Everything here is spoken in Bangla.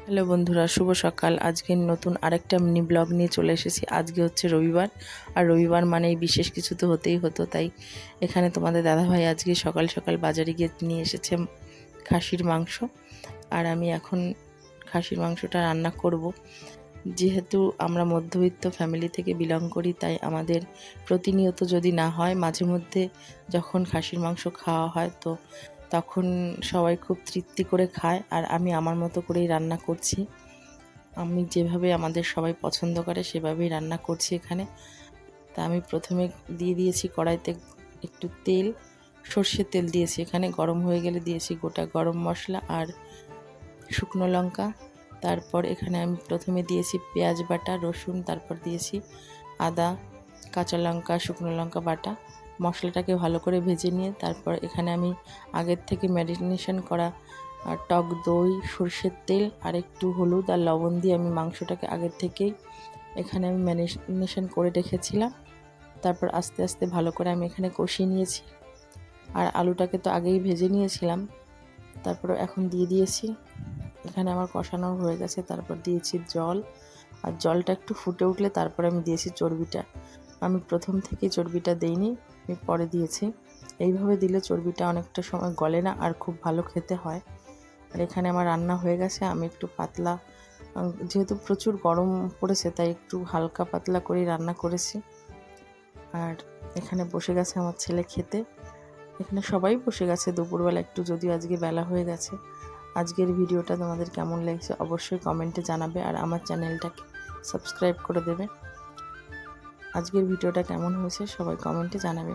হ্যালো বন্ধুরা, শুভ সকাল। আজকে নতুন আরেকটা মিনি ব্লগ নিয়ে চলে এসেছি। আজকে হচ্ছে রবিবার, আর রবিবার মানেই বিশেষ কিছু তো হতেই হতো। তাই এখানে তোমাদের দাদাভাই আজকে সকাল সকাল বাজারে গিয়ে নিয়ে এসেছে খাসির মাংস, আর আমি এখন খাসির মাংসটা রান্না করব। যেহেতু আমরা মধ্যবিত্ত ফ্যামিলি থেকে বিলং করি, তাই আমাদের প্রতিনিয়ত যদি না হয়, মাঝে মধ্যে যখন খাসির মাংস খাওয়া হয় তো তখন সবাই খুব তৃপ্তি করে খায়। আর আমি আমার মতো করেই রান্না করছি, আমি যেভাবে আমাদের সবাই পছন্দ করে সেভাবেই রান্না করছি এখানে। তা আমি প্রথমে দিয়ে দিয়েছি কড়াইতে একটু তেল, সর্ষের তেল দিয়েছি। এখানে গরম হয়ে গেলে দিয়েছি গোটা গরম মশলা আর শুকনো লঙ্কা। তারপর এখানে আমি প্রথমে দিয়েছি পেঁয়াজ বাটা, রসুন, তারপর দিয়েছি আদা, কাঁচা লঙ্কা, শুকনো লঙ্কা বাটা। মশলাটাকে ভালো করে ভেজে নিয়ে তারপর এখানে আমি আগের থেকে ম্যারিনেশন করা টক দই, সর্ষের তেল আর একটু হলুদ আর লবণ দিয়ে আমি মাংসটাকে আগের থেকেই এখানে আমি ম্যারিনেশন করে রেখেছিলাম। তারপর আস্তে আস্তে ভালো করে আমি এখানে কষিয়ে নিয়েছি। আর আলুটাকে তো আগেই ভেজে নিয়েছিলাম। তারপর এখন দিয়ে দিয়েছি, এখানে আমার কষানো হয়ে গেছে। তারপর দিয়েছি জল, আর জলটা একটু ফুটে উঠলে তারপরে আমি দিয়েছি চর্বিটা। আমি প্রথম থেকেই চর্বিটা দেইনি, আমি পরে দিয়েছি। এইভাবে দিলে চর্বিটা অনেকটা সময় গলে না আর খুব ভালো খেতে হয়। আর এখানে আমার রান্না হয়ে গেছে। আমি একটু পাতলা, যেহেতু প্রচুর গরম পড়েছে তাই একটু হালকা পাতলা করেই রান্না করেছি। আর এখানে বসে গেছে আমার ছেলে খেতে। এখানে সবাই বসে গেছে দুপুরবেলা, একটু যদিও আজকে বেলা হয়ে গেছে। আজকের ভিডিওটা তোমাদের কেমন লেগেছে অবশ্যই কমেন্টে জানাবে, আর আমার চ্যানেলটাকে সাবস্ক্রাইব করে দেবে। আজকের ভিডিওটা কেমন হয়েছে সবাই কমেন্টে জানাবে।